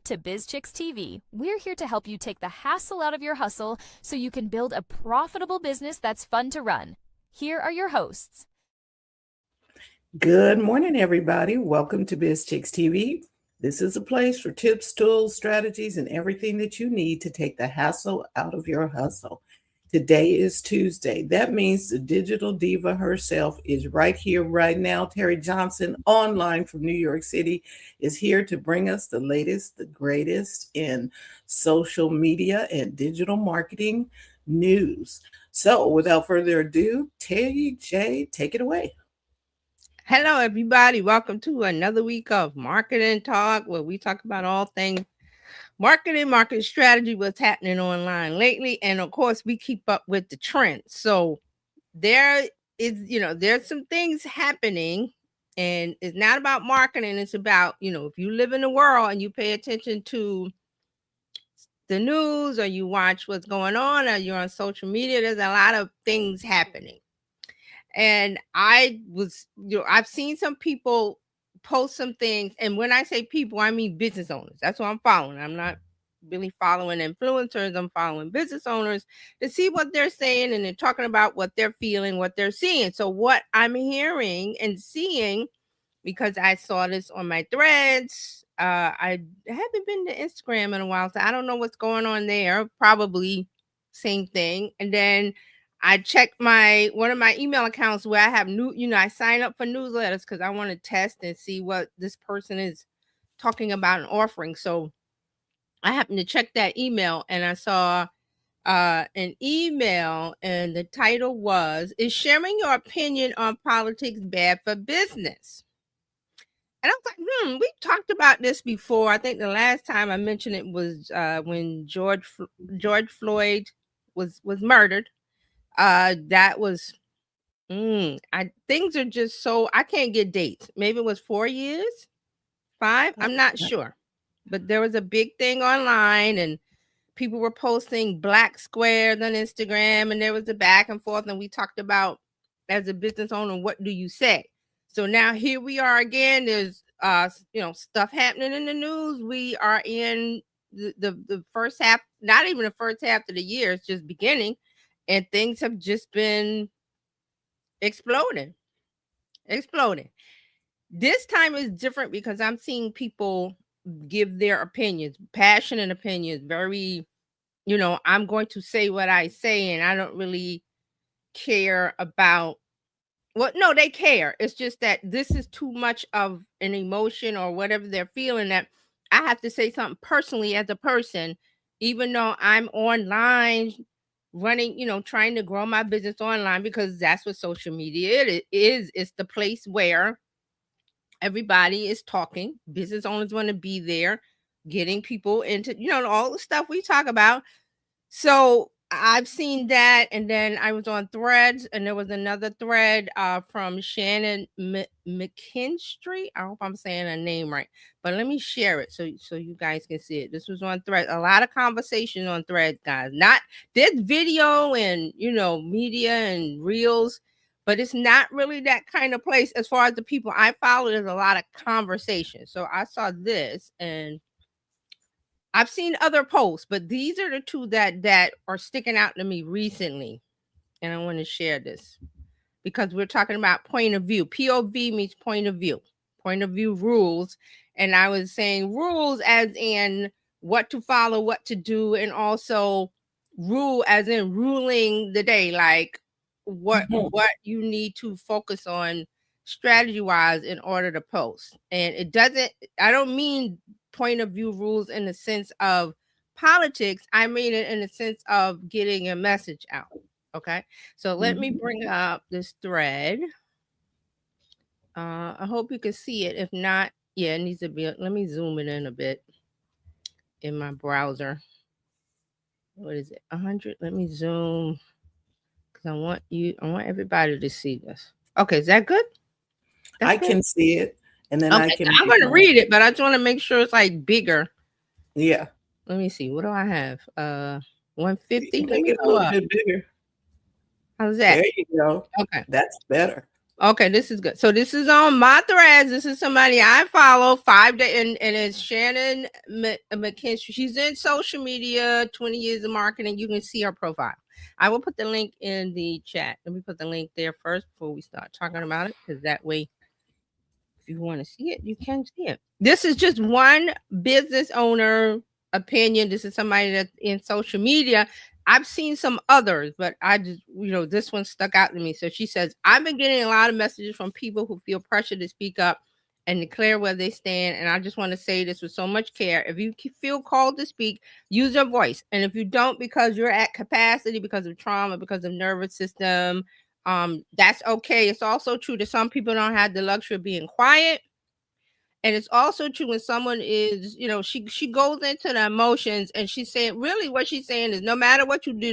to Bizchicks TV. We're here to help you take the hassle out of your hustle so you can build a profitable business that's fun to run. Here are your hosts. Good morning, everybody. Welcome to Bizchicks TV. This is a place for tips, tools, strategies, and everything that you need to take the hassle out of your hustle. Today is Tuesday. That means the digital diva herself is right here, right now. Terry Johnson, online from New York City, is here to bring us the latest, the greatest in social media and digital marketing news. So without further ado, Terry J, take it away. Hello, everybody. Welcome to another week of Marketing Talk, where we talk about all things marketing, market strategy, what's happening online lately. And of course, we keep up with the trends. So there is, there's some things happening, and it's not about marketing. It's about, if you live in the world and you pay attention to the news, or you watch what's going on, or you're on social media, there's a lot of things happening. And I've seen some people post some things. And when I say people, I mean business owners. That's what I'm following. I'm not really following influencers. I'm following business owners to see what they're saying. And they're talking about what they're feeling, what they're seeing. So what I'm hearing and seeing, because I saw this on my threads, I haven't been to Instagram in a while, so I don't know what's going on there. Probably same thing. And then I checked one of my email accounts where I have I sign up for newsletters because I want to test and see what this person is talking about and offering. So I happened to check that email, and I saw an email, and the title was, "Is sharing your opinion on politics bad for business?" And I was like, we've talked about this before. I think the last time I mentioned it was when George Floyd was murdered. That was things are just so, I can't get dates. Maybe it was 4 years, 5, I'm not sure. But there was a big thing online, and people were posting black squares on Instagram, and there was a back and forth, and we talked about, as a business owner, what do you say? So now here we are again. There's stuff happening in the news. We are in the first half, not even the first half of the year, it's just beginning. And things have just been exploding. This time is different because I'm seeing people give their opinions, passionate opinions, very, I'm going to say what I say, and I don't really care about no, they care. It's just that this is too much of an emotion or whatever they're feeling, that I have to say something personally as a person, even though I'm online running, trying to grow my business online, because that's what social media is. It's the place where everybody is talking. Business owners want to be there, getting people into, all the stuff we talk about. So I've seen that. And then I was on Threads, and there was another thread from Shannon McKinstry. I hope I'm saying her name right, but let me share it so you guys can see it. This was on Threads. A lot of conversation on Threads, guys. Not this video and media and reels, but it's not really that kind of place. As far as the people I follow, there's a lot of conversation. So I saw this, and I've seen other posts, but these are the two that are sticking out to me recently. And I want to share this because we're talking about point of view. POV means point of view rules. And I was saying rules as in what to follow, what to do, and also rule as in ruling the day, like what you need to focus on strategy wise in order to post. And I don't mean point of view rules in the sense of politics. I mean it in the sense of getting a message out. Okay, so let me bring up this thread. I hope you can see it. If not, yeah, it needs to be. Let me zoom it in a bit in my browser. What is it? 100. Let me zoom because I want everybody to see this. Okay, is that good? I can see it. And then I'm going to read it, but I just want to make sure it's like bigger. Yeah. Let me see. What do I have? 150. Make it a little bit bigger. How's that? There you go. Okay. That's better. Okay, this is good. So this is on my threads. This is somebody I follow 5 days, and it's Shannon McKinstry. She's in social media, 20 years of marketing. You can see her profile. I will put the link in the chat. Let me put the link there first before we start talking about it, because that way, if you want to see it, you can see it. This is just one business owner opinion. This is somebody that's in social media. I've seen some others, but I just, this one stuck out to me. So she says, I've been getting a lot of messages from people who feel pressure to speak up and declare where they stand. And I just want to say this with so much care. If you feel called to speak, use your voice. And if you don't, because you're at capacity, because of trauma, because of nervous system, that's okay. It's also true that some people don't have the luxury of being quiet. And it's also true when someone is, she goes into the emotions, and she's saying, really what she's saying is, no matter what you do,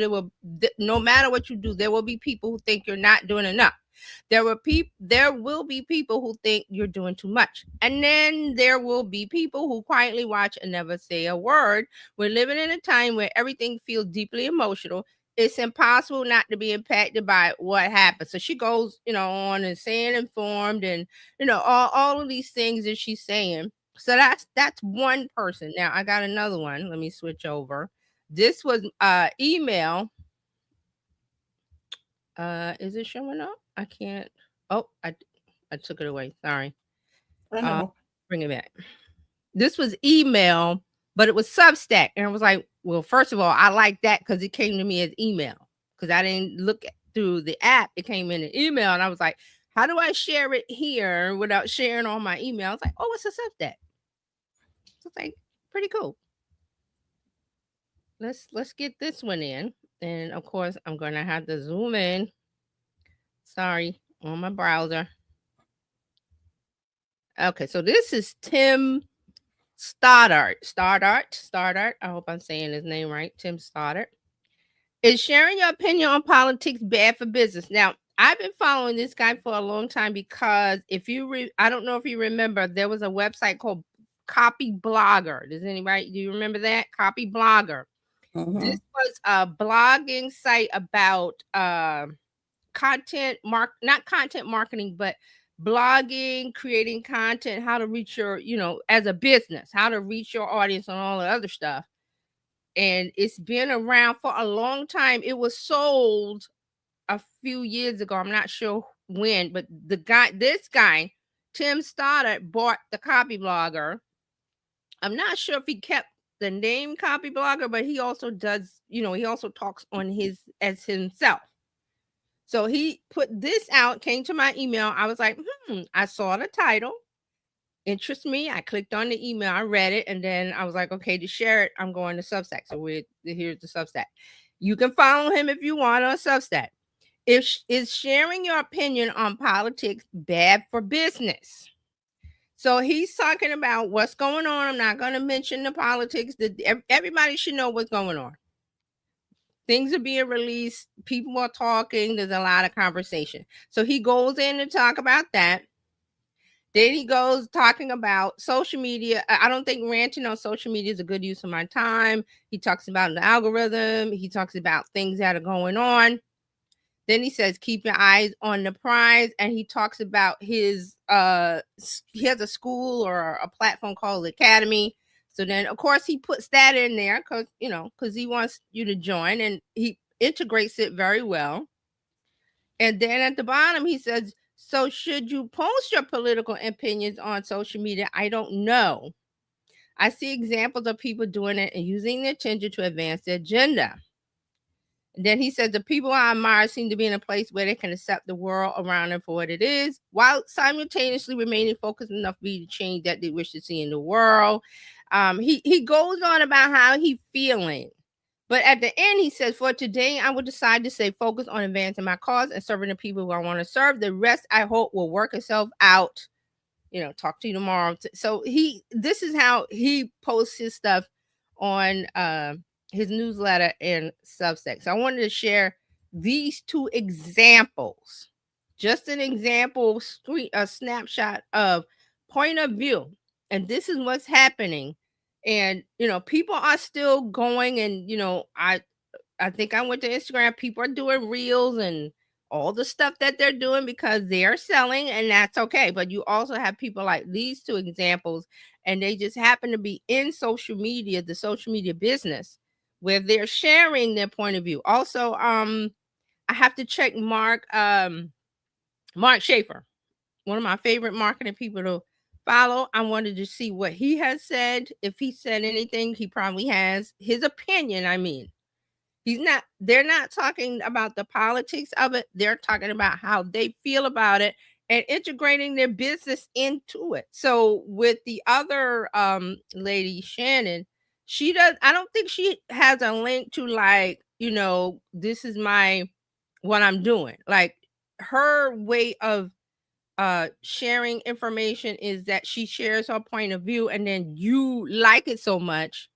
there will be people who think you're not doing enough. There will be people who think you're doing too much. And then there will be people who quietly watch and never say a word. We're living in a time where everything feels deeply emotional. It's impossible not to be impacted by what happened. So she goes, on and staying informed, and all of these things that she's saying. So that's one person. Now I got another one. Let me switch over. This was email. Is it showing up? I can't. Oh, I took it away. Sorry. I know. Bring it back. This was email, but it was Substack, and I was like, well, first of all, I like that because it came to me as email, because I didn't look through the app. It came in an email, and I was like, how do I share it here without sharing all my email? I was like, oh, it's a Substack. So it's like pretty cool. Let's get this one in, and of course, I'm gonna have to zoom in. Sorry, on my browser. Okay, so this is Tim Stoddart. I hope I'm saying his name right. Tim Stoddart. Is sharing your opinion on politics bad for business? Now, I've been following this guy for a long time, because if you I don't know if you remember, there was a website called Copy Blogger. Do you remember that? Copy Blogger. Mhm. This was a blogging site about not content marketing, but blogging, creating content, how to reach your, as a business, how to reach your audience, and all the other stuff. And it's been around for a long time. It was sold a few years ago. I'm not sure when, but this guy, Tim Stoddart, bought the Copy Blogger. I'm not sure if he kept the name Copy Blogger, but he also does, he also talks on as himself. So he put this out, came to my email. I was like, I saw the title, interests me. I clicked on the email, I read it, and then I was like, okay, to share it, I'm going to Substack. So here's the Substack. You can follow him if you want on Substack. Is sharing your opinion on politics bad for business? So he's talking about what's going on. I'm not going to mention the politics. Everybody should know what's going on. Things are being released. People are talking. There's a lot of conversation. So he goes in to talk about that. Then he goes talking about social media. I don't think ranting on social media is a good use of my time. He talks about the algorithm. He talks about things that are going on. Then he says, keep your eyes on the prize. And he talks about his, he has a school or a platform called Academy. So then, of course, he puts that in there because he wants you to join, and he integrates it very well. And then at the bottom, he says, so should you post your political opinions on social media? I don't know. I see examples of people doing it and using their attention to advance their agenda. And then he said, the people I admire seem to be in a place where they can accept the world around them for what it is, while simultaneously remaining focused enough to be the change that they wish to see in the world. He goes on about how he's feeling. But at the end, he says, for today, I will decide to stay focused on advancing my cause and serving the people who I want to serve. The rest, I hope, will work itself out. Talk to you tomorrow. So this is how he posts his stuff on his newsletter and Substack. So I wanted to share these two examples. Just an example, a snapshot of point of view. And this is what's happening. And, people are still going, and, I think I went to Instagram. People are doing reels and all the stuff that they're doing because they're selling, and that's okay. But you also have people like these two examples, and they just happen to be in social media, the social media business, where they're sharing their point of view. Also, I have to check Mark Schaefer, one of my favorite marketing people to follow. I wanted to see what he has said. If he said anything, he probably has his opinion. I mean, they're not talking about the politics of it. They're talking about how they feel about it and integrating their business into it. So with the other lady, Shannon, I don't think she has a link to, like, this is what I'm doing. Like, her way of sharing information is that she shares her point of view, and then you like it so much,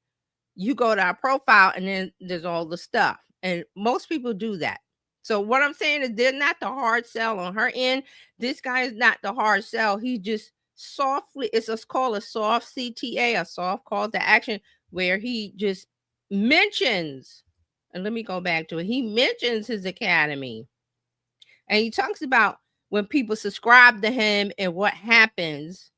you go to our profile, and then there's all the stuff. And most people do that. So what I'm saying is they're not the hard sell on her end. This guy is not the hard sell. He just softly, it's called a soft CTA, a soft call to action, where he just mentions, and let me go back to it. He mentions his academy, and he talks about when people subscribe to him and what happens,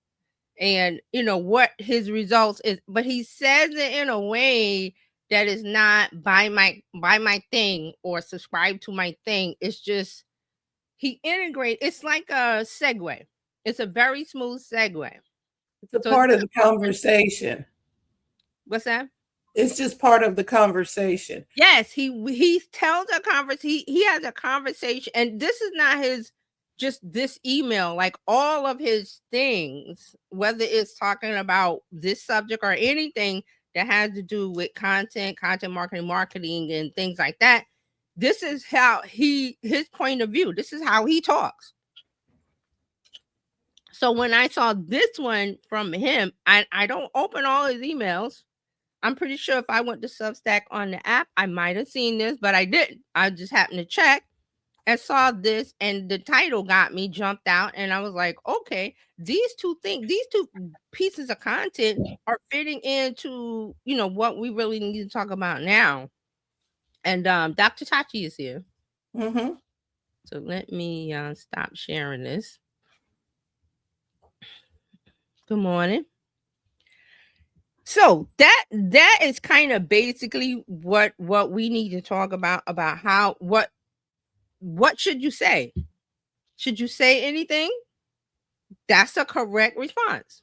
and what his results is, but he says it in a way that is not buy my thing or subscribe to my thing. It's just he integrates. It's like a segue. It's a very smooth segue. It's a part of the conversation. What's that? It's just part of the conversation. Yes, he tells a conversation. He has a conversation, and this is not his just this email. Like, all of his things, whether it's talking about this subject or anything that has to do with content marketing, and things like that. This is how his point of view. This is how he talks. So when I saw this one from him, I don't open all his emails. I'm pretty sure if I went to Substack on the app, I might have seen this, but I didn't. I just happened to check and saw this, and the title got me, jumped out, and I was like, okay, these two pieces of content are fitting into, what we really need to talk about now. And Dr. Tachi is here. Mm-hmm. So let me stop sharing this. Good morning. So that is kind of basically what we need to talk about how what should you say? Should you say anything? That's a correct response.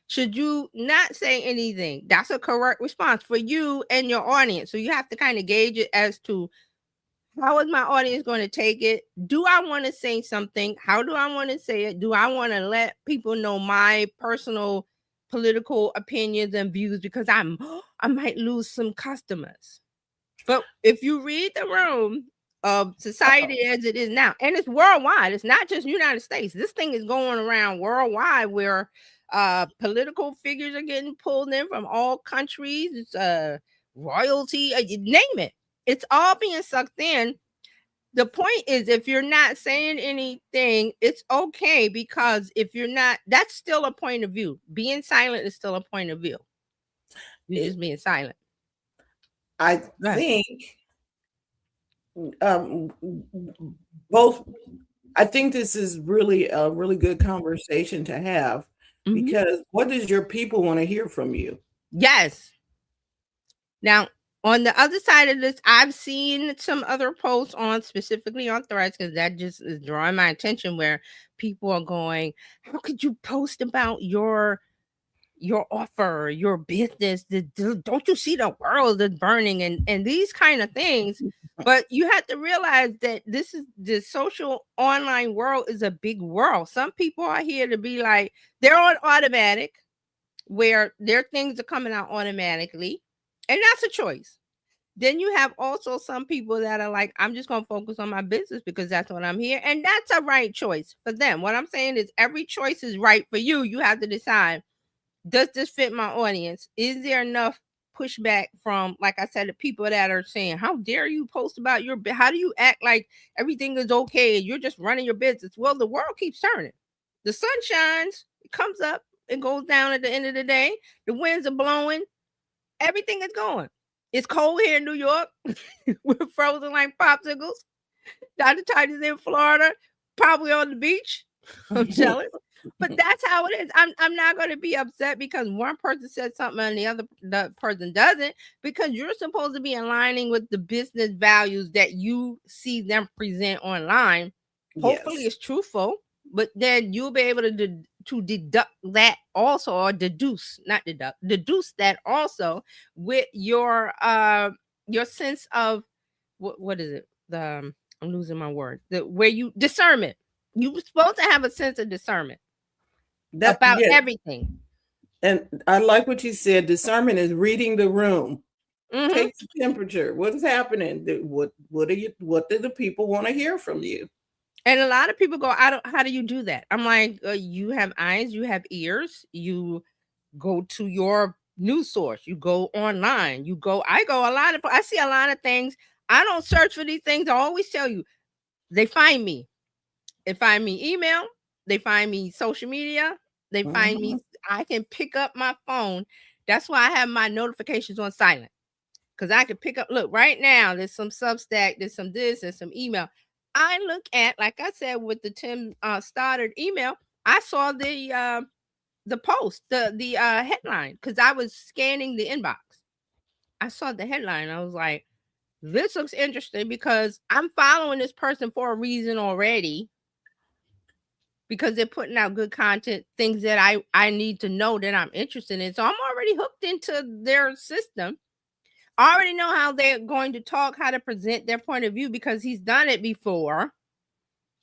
Should you not say anything? That's a correct response for you and your audience. So you have to kind of gauge it as to, how is my audience going to take it? Do I want to say something? How do I want to say it? Do I want to let people know my personal political opinions and views because I might lose some customers? But if you read the room of society as it is now, and it's worldwide, it's not just United States. This thing is going around worldwide, where political figures are getting pulled in from all countries. It's royalty, you name it. It's all being sucked in. The point is, if you're not saying anything, it's okay, because if you're not, that's still a point of view. Being silent is still a point of view. You're just being silent. I think I think this is really a really good conversation to have, because what does your people want to hear from you? Yes. Now, on the other side of this, I've seen some other posts specifically on Threads, because that just is drawing my attention, where people are going, how could you post about your offer, your business? Don't you see the world is burning, and these kind of things? But you have to realize that the social online world is a big world. Some people are here to be like, they're on automatic, where their things are coming out automatically, and that's a choice. Then you have also some people that are like, I'm just going to focus on my business because that's what I'm here. And that's a right choice for them. What I'm saying is, every choice is right for you. You have to decide, does this fit my audience? Is there enough pushback from, like I said, the people that are saying, how dare you post about how do you act like everything is okay and you're just running your business? Well, the world keeps turning. The sun shines, it comes up, it goes down at the end of the day. The winds are blowing. Everything is going. It's cold here in New York. We're frozen like popsicles. Dr. Titus in Florida, probably on the beach. I'm jealous. But that's how it is. I'm not going to be upset because one person said something and the person doesn't, because you're supposed to be aligning with the business values that you see them present online. Hopefully Yes. it's truthful, but then you'll be able to deduct that also, or deduce that also with your sense of what is it? I'm losing my word. Where you discernment. You're supposed to have a sense of discernment about everything. And I like what you said. Discernment is reading the room. Mm-hmm. Take the temperature. What is happening? What do the people want to hear from you? And a lot of people go, how do you do that? I'm like, you have eyes, you have ears, you go to your news source, you go online, I see a lot of things. I don't search for these things. I always tell you, they find me. They find me email, they find me social media, they find me. I can pick up my phone. That's why I have my notifications on silent. Because I can pick up, look, right now, there's some Substack, there's some this, there's some email. I look at, like I said, with the Tim Stoddard email, I saw the post, the headline, because I was scanning the inbox. I saw the headline. I was like, this looks interesting because I'm following this person for a reason already, because they're putting out good content, things that I need to know that I'm interested in. So I'm already hooked into their system. I already know how they're going to talk, how to present their point of view, because he's done it before.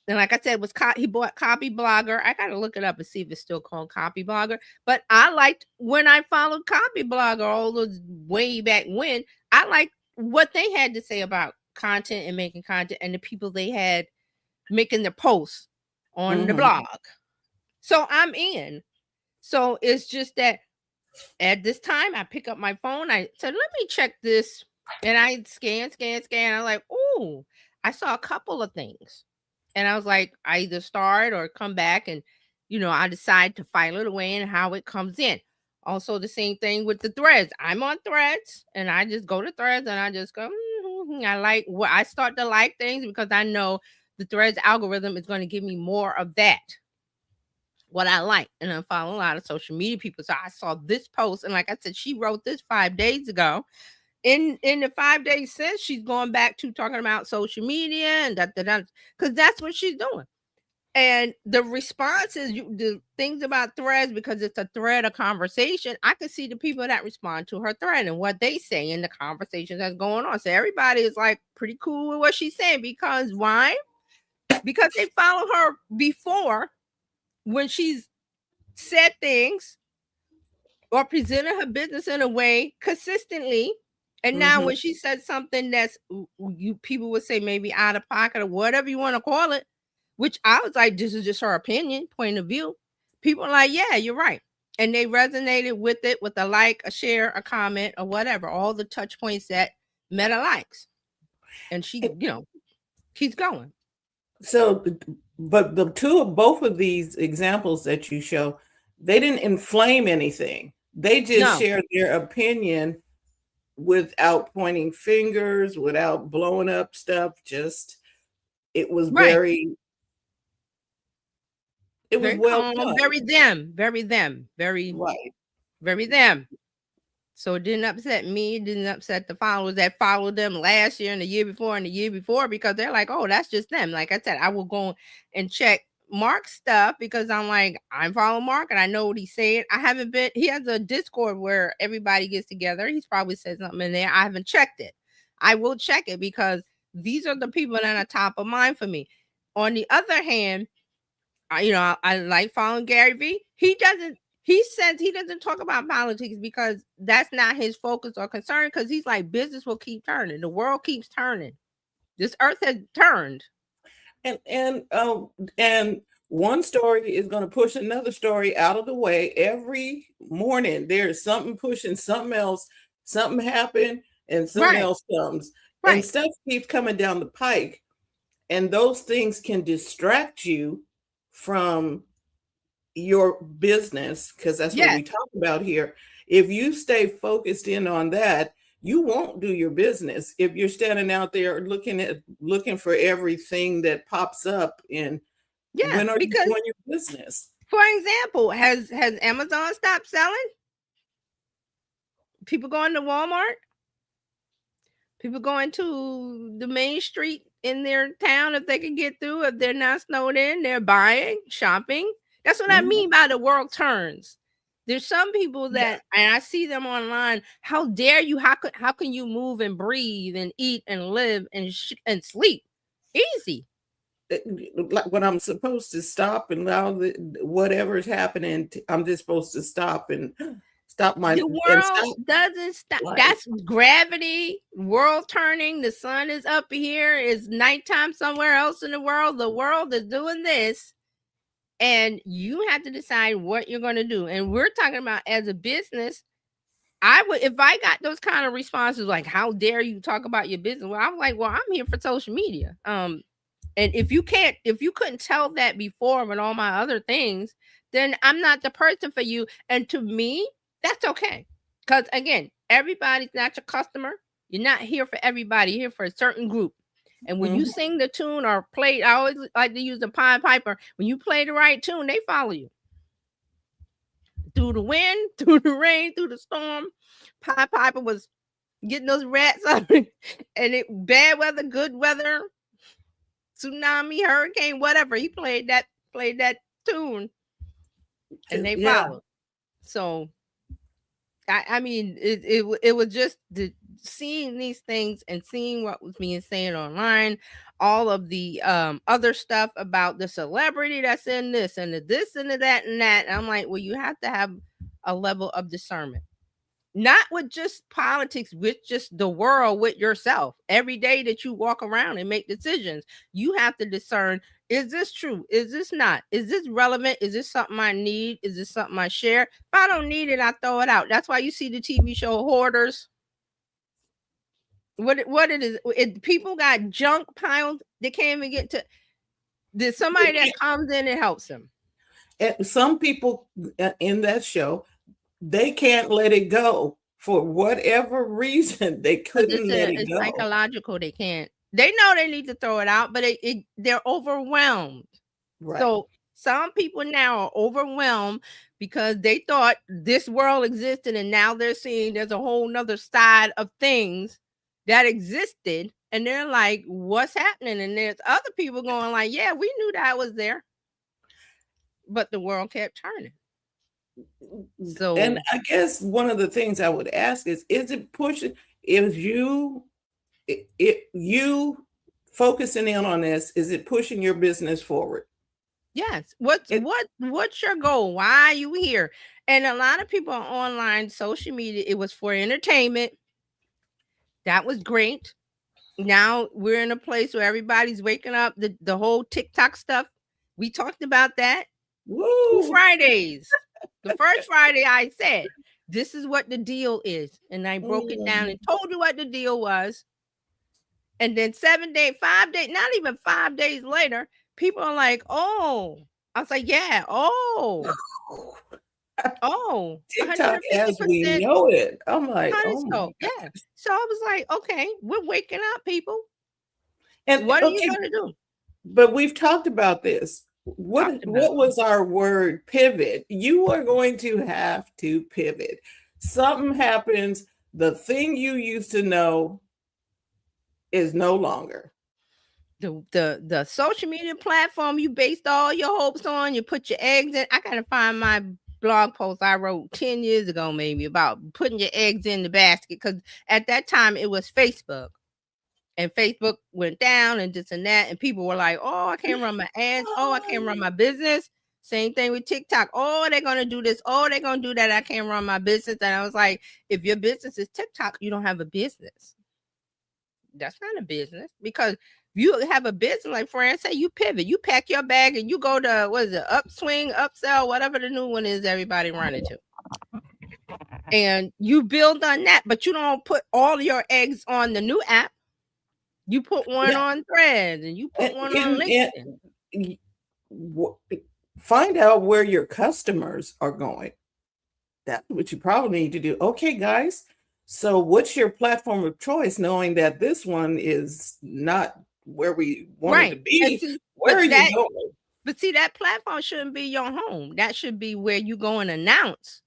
And like I said, he bought Copy Blogger. I got to look it up and see if it's still called Copy Blogger. But I liked when I followed Copy Blogger all those way back when. I liked what they had to say about content and making content, and the people they had making the posts on the blog. So I'm in. So it's just that at this time, I pick up my phone. I said, let me check this. And I scan. I'm like, oh, I saw a couple of things. And I was like, I either start or come back, and, I decide to file it away and how it comes in. Also, the same thing with the threads. I'm on threads, and I just go to threads, and I just go, I start to like things because I know the threads algorithm is going to give me more of that. What I like, and I follow a lot of social media people. So I saw this post, and like I said, she wrote this 5 days ago. In the 5 days since, she's going back to talking about social media and because that's what she's doing. And the responses, the things about threads, because it's a thread of conversation, I can see the people that respond to her thread and what they say in the conversations that's going on. So everybody is like pretty cool with what she's saying. Because why? Because they follow her before, when she's said things or presented her business in a way consistently. And now when she said something that's, people would say maybe out of pocket or whatever you want to call it, which I was like, this is just her opinion, point of view. People are like, yeah, you're right. And they resonated with it, with a like, a share, a comment, or whatever, all the touch points that Meta likes. And she, keeps going. So, but both of these examples that you show, they didn't inflame anything. They just shared their opinion without pointing fingers, without blowing up stuff. Just, it was very well done. Very them, very them. So it didn't upset me. It didn't upset the followers that followed them last year and the year before, because they're like, oh, that's just them. Like I said, I will go and check Mark's stuff because I'm like, I'm following Mark and I know what he's saying. He has a Discord where everybody gets together. He's probably said something in there. I haven't checked it. I will check it because these are the people that are top of mind for me. On the other hand, I like following Gary Vee. He says he doesn't talk about politics because that's not his focus or concern, because he's like, business will keep turning. The world keeps turning. This earth has turned. And one story is going to push another story out of the way. Every morning there's something pushing something else, something happened, and something else comes. And stuff keeps coming down the pike. And those things can distract you from your business, because that's what we talk about here. If you stay focused in on that, you won't do your business if you're standing out there looking for everything that pops up. And Yeah, when are you because doing your business? for example, has Amazon stopped selling? People going to Walmart? People going to the main street in their town if they can get through, if they're not snowed in, they're buying, shopping. That's what I mean by the world turns. There's some people that, and I see them online. How dare you? How can you move and breathe and eat and live and sleep? Easy. Like when I'm supposed to stop and allow whatever's happening, I'm just supposed to stop and stop the world doesn't stop. Life. That's gravity, world turning. The sun is up here. It's nighttime somewhere else in the world. The world is doing this. And you have to decide what you're going to do. And we're talking about as a business. I would, if I got those kind of responses, like, how dare you talk about your business? Well, I'm like, well, I'm here for social media. And if you couldn't tell that before with all my other things, then I'm not the person for you. And to me, that's okay. Because again, everybody's not your customer. You're not here for everybody. You're here for a certain group. And when you sing the tune or play, I always like to use the Pied Piper. When you play the right tune, they follow you. Through the wind, through the rain, through the storm. Pied Piper was getting those rats up. And it bad weather, good weather, tsunami, hurricane, whatever. He played that tune. And they followed. So I mean, it was just seeing these things and seeing what was being said online, all of the other stuff about the celebrity that's in this and the this and the that and that. And I'm like, well, you have to have a level of discernment, not with just politics, with just the world, with yourself. Every day that you walk around and make decisions, you have to discern. Is this true? Is this not? Is this relevant? Is this something I need? Is this something I share? If I don't need it, I throw it out. That's why you see the TV show Hoarders. What it is, people got junk piled. They can't even get to. There's somebody that comes in and helps them. And some people in that show, they can't let it go for whatever reason. They couldn't let it go. It's psychological. They can't. They know they need to throw it out, but they're overwhelmed. Right. So some people now are overwhelmed because they thought this world existed, and now they're seeing there's a whole nother side of things that existed, and they're like, what's happening? And there's other people going like, yeah, we knew that was there, but the world kept turning. So, and I guess one of the things I would ask is it pushing, if you focusing in on this, is it pushing your business forward? Yes. What's your goal? Why are you here? And a lot of people on online social media, it was for entertainment. That was great. Now we're in a place where everybody's waking up. The whole TikTok stuff, we talked about that. Woo. 2 Fridays. The first Friday I said, this is what the deal is. And I broke it down and told you what the deal was. And then 5 days, not even 5 days later, people are like, oh. I was like, yeah, oh. TikTok as we know it. I'm like, yeah. So I was like, okay, we're waking up, people. And what are you going to do? But we've talked about this. What was our word? Pivot. You are going to have to pivot. Something happens. The thing you used to know is no longer. The social media platform you based all your hopes on, you put your eggs in. I gotta find my blog post I wrote 10 years ago, maybe, about putting your eggs in the basket, because at that time it was Facebook. And Facebook went down and this and that. And people were like, oh, I can't run my ads. Oh, I can't run my business. Same thing with TikTok. Oh, they're going to do this. Oh, they're going to do that. I can't run my business. And I was like, if your business is TikTok, you don't have a business. That's not a business. Because you have a business, like Fran said, you pivot. You pack your bag and you go to, what is it, Upswing, Upsell, whatever the new one is everybody running to. And you build on that, but you don't put all your eggs on the new app. You put one on Threads and you put one on LinkedIn. Find out where your customers are going. That's what you probably need to do. Okay, guys. So what's your platform of choice, knowing that this one is not where we wanted to Right. And be? see, Where are you that going? but see, that platform shouldn't be your home. That should be where you go and announce.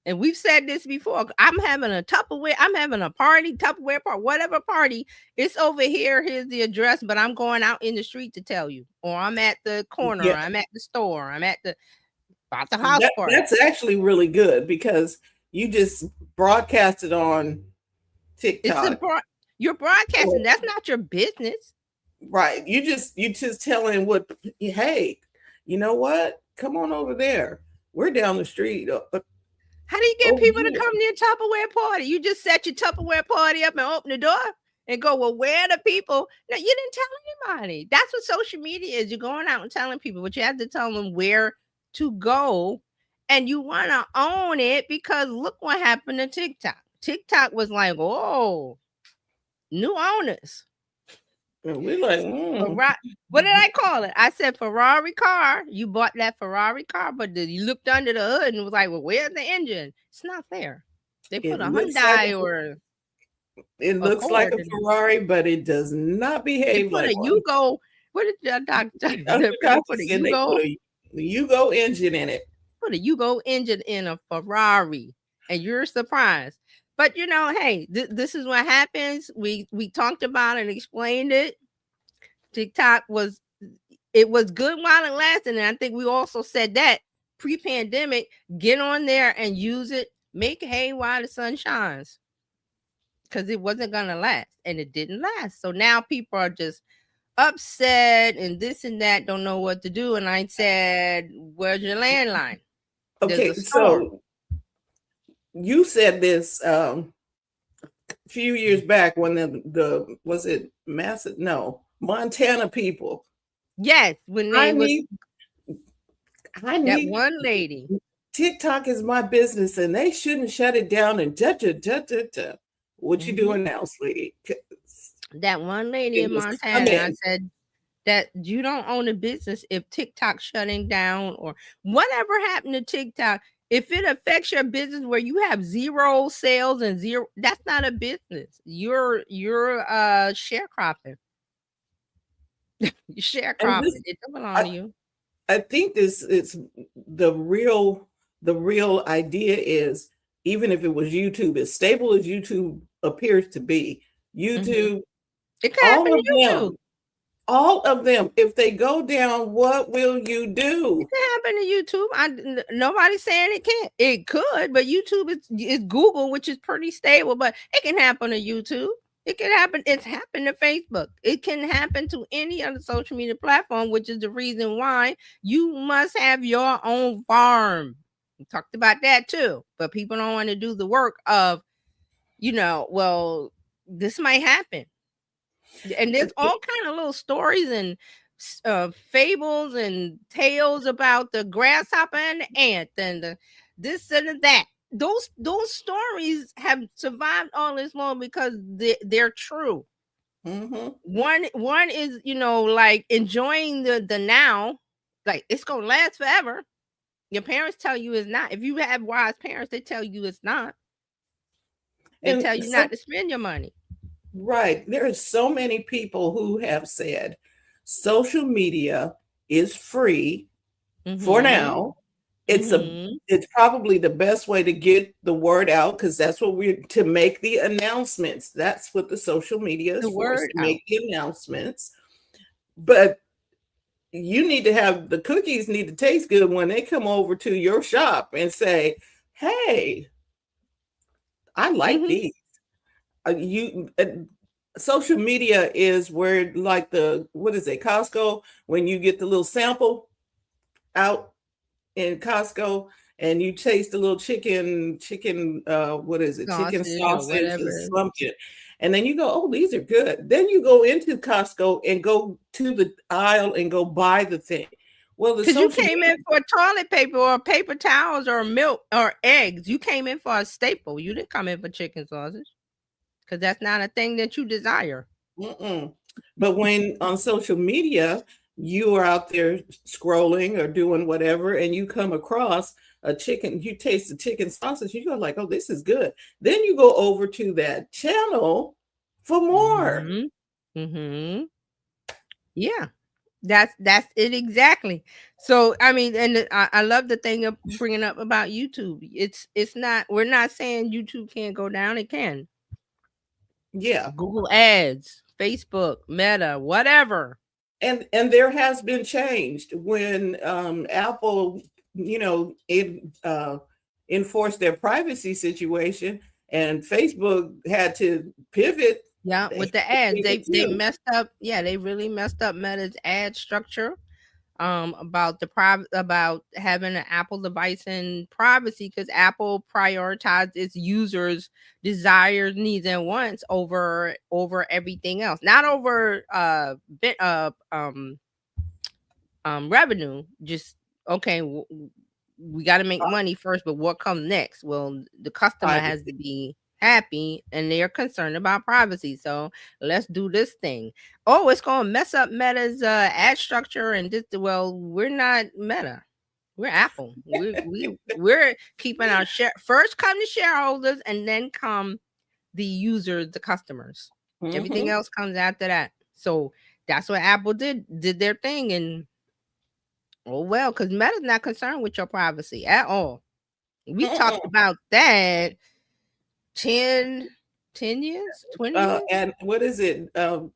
And we've said this before. I'm having a Tupperware, I'm having a party, Tupperware party, whatever party. It's over here. Here's the address, but I'm going out in the street to tell you. Or I'm at the corner, Yeah, I'm at the store, I'm at the about the house party. that's actually really good because you just broadcasted on TikTok. You're broadcasting. That's not your business. Right. You just telling what, hey, you know what? Come on over there. We're down the street. How do you get people to come to your Tupperware party? You just set your Tupperware party up and open the door and go, well, where are the people? No, you didn't tell anybody. That's what social media is. You're going out and telling people, but you have to tell them where to go. And you want to own it because look what happened to TikTok. TikTok was like, oh, new owners. And we're like, what did I call it? I said Ferrari car. You bought that Ferrari car, but you looked under the hood and was like, well, where's the engine? It's not there. They put a Hyundai or it looks like a Ferrari, but it does not behave like one. Yugo. What did the doctor put a Yugo engine in it? Put a Yugo engine in a Ferrari, and you're surprised. But you know, hey, this is what happens. We talked about and explained it. TikTok was good while it lasted, and I think we also said that pre-pandemic, get on there and use it, make hay while the sun shines, because it wasn't gonna last, and it didn't last. So now people are just upset and this and that, don't know what to do. And I said, "Where's your landline?" Okay, so you said this a few years back when the was it massive? No, Montana people. Yes, when they I need that one lady. TikTok is my business, and they shouldn't shut it down. And what you doing now, sweetie? That one lady in Montana, I said that you don't own a business if TikTok's shutting down or whatever happened to TikTok. If it affects your business where you have zero sales and zero, that's not a business. You're sharecropping. You're sharecropping. It doesn't belong to you. I think it's the real idea is, even if it was YouTube, as stable as YouTube appears to be, YouTube, it can happen to YouTube. All of them, if they go down, what will you do? It can happen to YouTube. Nobody's saying it can't. It could, but YouTube is Google, which is pretty stable, but it can happen to YouTube. It can happen. It's happened to Facebook. It can happen to any other social media platform, which is the reason why you must have your own farm. We talked about that too, but people don't want to do the work of, well, this might happen. And there's all kind of little stories and fables and tales about the grasshopper and the ant and the this and that. Those stories have survived all this long because they're true. One is, like enjoying the now, like it's gonna last forever. Your parents tell you it's not. If you have wise parents, they tell you it's not. They tell you not to spend your money. Right. There are so many people who have said social media is free for now. It's probably the best way to get the word out, because that's what we're to make the announcements. That's what the social media is for, to make the announcements. But you need to have the cookies need to taste good when they come over to your shop and say, hey, I like these. Social media is where, like Costco, when you get the little sample out in Costco and you taste a little chicken, what is it? Chicken sausage or something. And then you go, oh, these are good. Then you go into Costco and go to the aisle and go buy the thing. Well, because you came in for toilet paper or paper towels or milk or eggs. You came in for a staple. You didn't come in for chicken sausage, because that's not a thing that you desire. But when on social media, you are out there scrolling or doing whatever, and you come across a chicken, you taste the chicken sausage, you go like, oh, this is good. Then you go over to that channel for more. Yeah. That's it exactly. So I mean, and I love the thing of bringing up about YouTube. It's not, we're not saying YouTube can't go down. It can. Yeah. Google Ads, Facebook, Meta, whatever. And there has been changed when Apple, enforced their privacy situation, and Facebook had to pivot. Yeah, with the ads, they messed up. Yeah, they really messed up Meta's ad structure. About about having an Apple device and privacy, because Apple prioritized its users' desires, needs, and wants over everything else. Not over revenue. Just okay. We got to make money first, but what comes next? Well, the customer has to be happy, and they're concerned about privacy. So let's do this thing. Oh, it's gonna mess up Meta's ad structure, and just, well, we're not Meta, we're Apple. We're keeping our share first. Come the shareholders, and then come the users, the customers. Everything else comes after that. So that's what Apple did their thing, and oh well, because Meta's not concerned with your privacy at all. We talked about that 10 years, 20 years. And what is it? Cambridge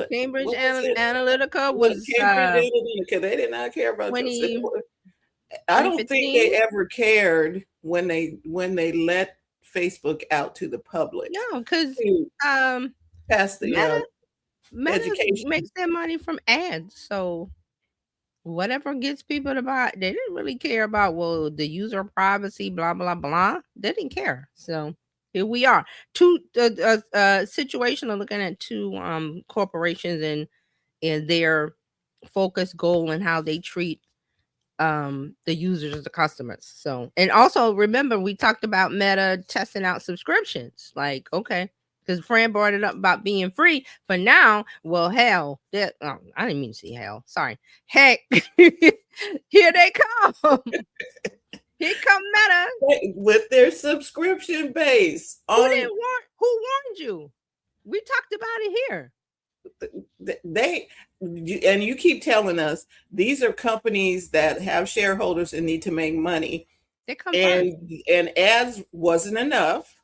Analytica was Cambridge Analytica. They did not care about I don't think they ever cared when they let Facebook out to the public. No, because past the Meta education makes their money from ads. So whatever gets people to buy, they didn't really care about, well, the user privacy, blah blah blah. They didn't care. So here we are. Two situation of looking at two corporations and their focus goal and how they treat the users, the customers. So, and also remember, we talked about Meta testing out subscriptions. Like, okay, because Fran brought it up about being free for now. Well, hell, I didn't mean to say hell. Sorry. Heck, here they come. Here come Meta with their subscription base. Who warned you? We talked about it here. And you keep telling us these are companies that have shareholders and need to make money. They come and ads wasn't enough.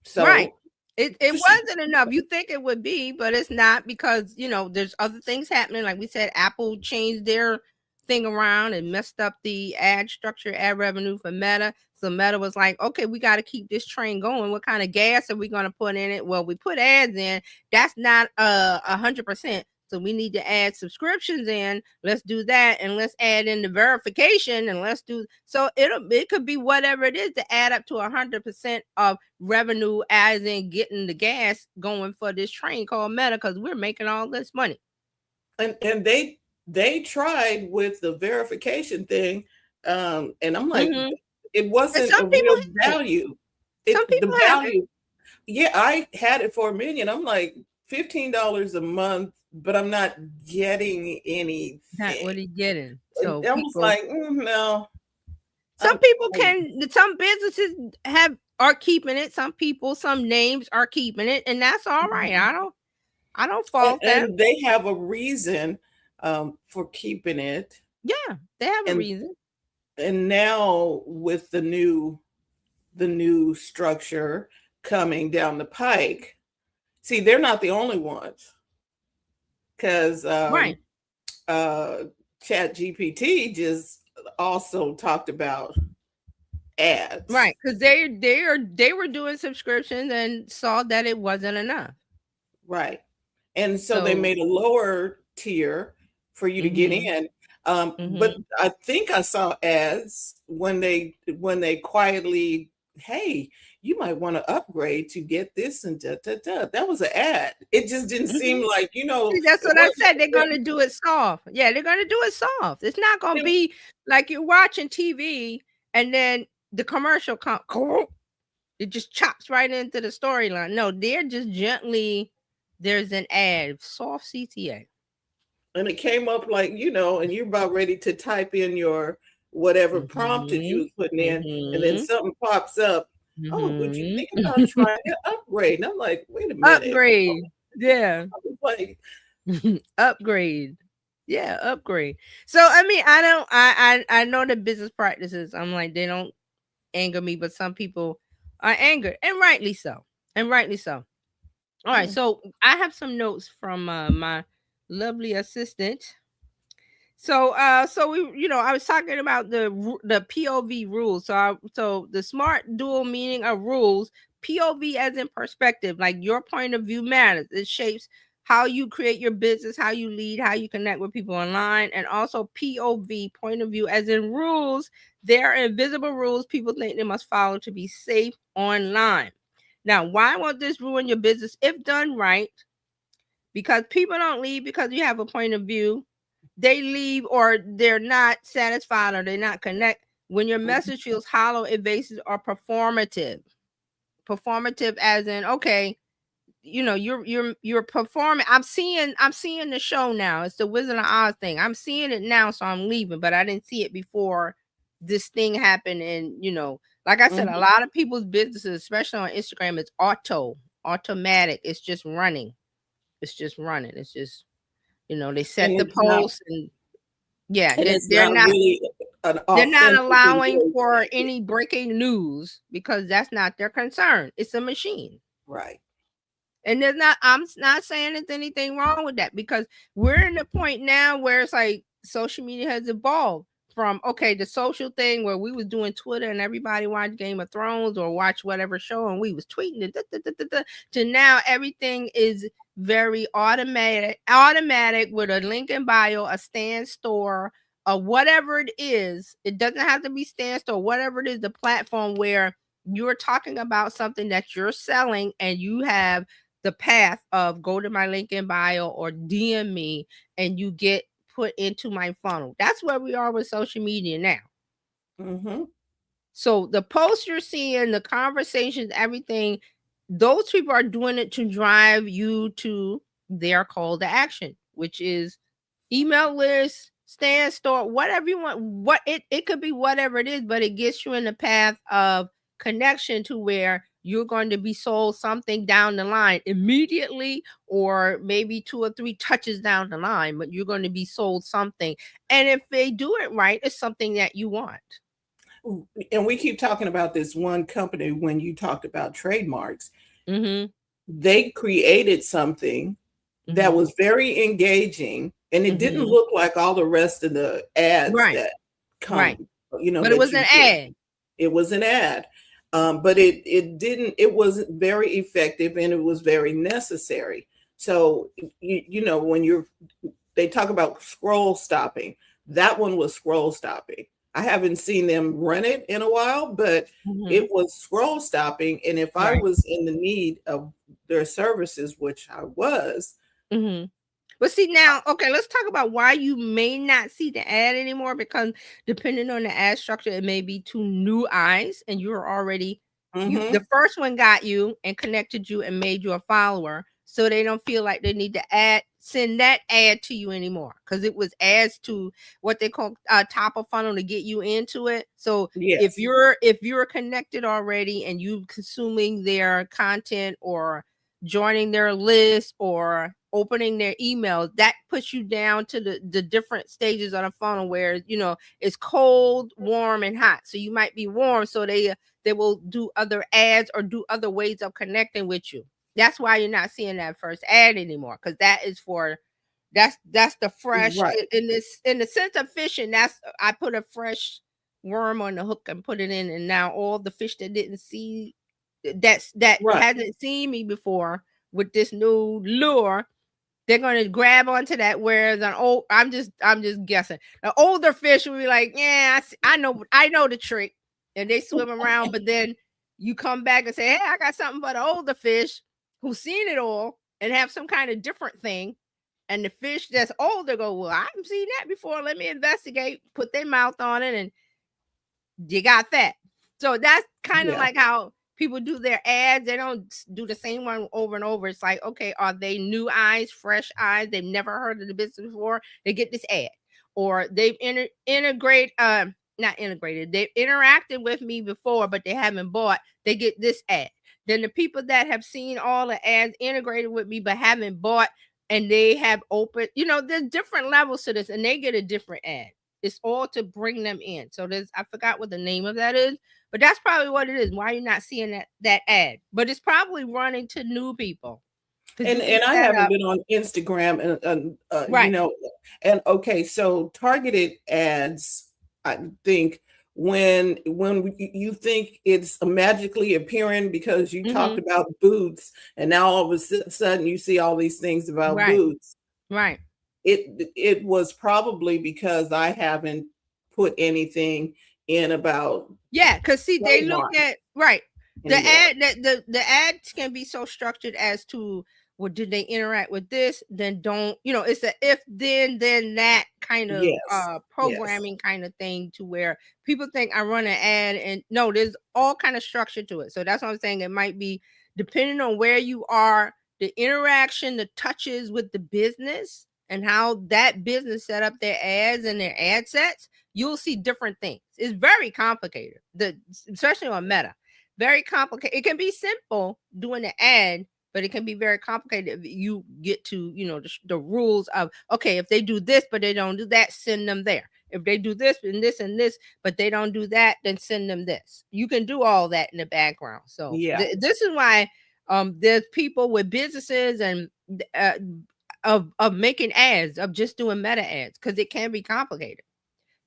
So right. It wasn't enough. You think it would be, but it's not, because there's other things happening. Like we said, Apple changed their thing around and messed up the ad structure, ad revenue for Meta. So Meta was like, okay, we got to keep this train going. What kind of gas are we going to put in it? Well, we put ads in. That's not 100%. So we need to add subscriptions in. Let's do that, and let's add in the verification, and let's do so. It could be whatever it is to add up to 100% of revenue, as in getting the gas going for this train called Meta, because we're making all this money. And they tried with the verification thing, and I'm like, it wasn't a real value. The value, yeah, I had it for $1 million. I'm like, $15 a month, but I'm not getting anything. What are you getting? So I was like, no. Some people some businesses are keeping it. Some people, some names are keeping it, and that's all right. I don't fault them. And they have a reason for keeping it. Yeah, they have a reason. And now with the new structure coming down the pike, see, they're not the only ones, because ChatGPT just also talked about ads, right? Because they were doing subscriptions and saw that it wasn't enough, right? And so they made a lower tier for you to get in. But I think I saw ads when they quietly, hey, you might want to upgrade to get this and da da da. That was an ad. It just didn't seem like, That's what I said. They're going to do it soft. Yeah, they're going to do it soft. It's not going to be like you're watching TV and then the commercial comes. It just chops right into the storyline. No, they're just gently. There's an ad, soft CTA. And it came up like, and you're about ready to type in your whatever prompt that you was putting in, and then something pops up. Oh, would you think about trying to upgrade? And I'm like, wait a minute. Upgrade. Yeah. Like, Upgrade. Yeah, upgrade. So I mean, I know the business practices. I'm like, they don't anger me, but some people are angered, and rightly so. And rightly so. All right, so I have some notes from my lovely assistant. So we, I was talking about the POV rules. So the smart dual meaning of rules, POV as in perspective, like your point of view matters. It shapes how you create your business, how you lead, how you connect with people online, and also POV, point of view as in rules. There are invisible rules people think they must follow to be safe online. Now, why won't this ruin your business if done right? Because people don't leave because you have a point of view. They leave or they're not satisfied or they're not connect when your message feels hollow, evasive, or performative. Performative as in, okay, you're performing. I'm seeing the show now. It's the Wizard of Oz thing. I'm seeing it now, so I'm leaving, but I didn't see it before this thing happened. And like I said, a lot of people's businesses, especially on Instagram, it's automatic. It's just running. It's just they set the post and they're not really they're not allowing for any breaking news because that's not their concern. It's a machine. Right. And I'm not saying there's anything wrong with that because we're in the point now where it's like social media has evolved from, the social thing where we was doing Twitter and everybody watched Game of Thrones or watch whatever show and we was tweeting it, to now everything is very automatic with a link in bio, a stand store, or whatever it is. It doesn't have to be stand store, whatever it is, the platform where you're talking about something that you're selling and you have the path of go to my link in bio or DM me and you get put into my funnel. That's where we are with social media now. So the posts you're seeing, the conversations, everything, those people are doing it to drive you to their call to action, which is email list, stand store, whatever you want. It could be whatever it is, but it gets you in the path of connection to where you're going to be sold something down the line immediately, or maybe 2 or 3 touches down the line, but you're going to be sold something. And if they do it right, it's something that you want. And we keep talking about this one company when you talked about trademarks. They created something that was very engaging, and it didn't look like all the rest of the ads that come. But it was an ad. It was an ad. But it wasn't very effective and it was very necessary. So, when they talk about scroll stopping, that one was scroll stopping. I haven't seen them run it in a while, but it was scroll stopping. And if I was in the need of their services, which I was. But see now, let's talk about why you may not see the ad anymore, because depending on the ad structure, it may be to new eyes and you're already, the first one got you and connected you and made you a follower. So they don't feel like they need to send that ad to you anymore because it was ads to what they call top of funnel to get you into it. So if you're connected already and you consuming their content or joining their list or opening their emails, that puts you down to the different stages of the funnel where it's cold, warm, and hot. So you might be warm, so they will do other ads or do other ways of connecting with you. That's why you're not seeing that first ad anymore, because that is that's the fresh in the sense of fishing. That's I put a fresh worm on the hook and put it in, and now all the fish that didn't see that hasn't seen me before with this new lure, they're going to grab onto that. Whereas I'm just guessing, the older fish will be like, yeah, I know the trick, and they swim around. But then you come back and say, hey, I got something for the older fish who's seen it all and have some kind of different thing. And the fish that's older go, well, I haven't seen that before. Let me investigate. Put their mouth on it, and you got that. So that's kind of like how people do their ads. They don't do the same one over and over. It's like, okay, are they new eyes, fresh eyes? They've never heard of the business before. They get this ad, or they've integrate not integrated. They interacted with me before, but they haven't bought. They get this ad. Then the people that have seen all the ads integrated with me, but haven't bought, and they have opened, there's different levels to this, and they get a different ad. It's all to bring them in. So I forgot what the name of that is, but that's probably what it is. Why you're not seeing that ad? But it's probably running to new people. And I haven't been on Instagram and right. and okay, so targeted ads, I think when you think it's magically appearing because you talked about boots, and now all of a sudden you see all these things about boots. Right. It was probably because I haven't put anything in about because see, they look at the ad that the ads can be so structured as to, well, did they interact with this? Then don't, it's a if then that kind of programming kind of thing, to where people think I run an ad, and no, there's all kind of structure to it. So that's what I'm saying. It might be depending on where you are, the interaction, the touches with the business, and how that business set up their ads and their ad sets. You'll see different things. It's very complicated, especially on Meta. Very complicated. It can be simple doing the ad, but it can be very complicated if you get to, the rules of, okay, if they do this, but they don't do that, send them there. If they do this and this and this, but they don't do that, then send them this. You can do all that in the background. So this is why there's people with businesses and of making ads, of just doing Meta ads, because it can be complicated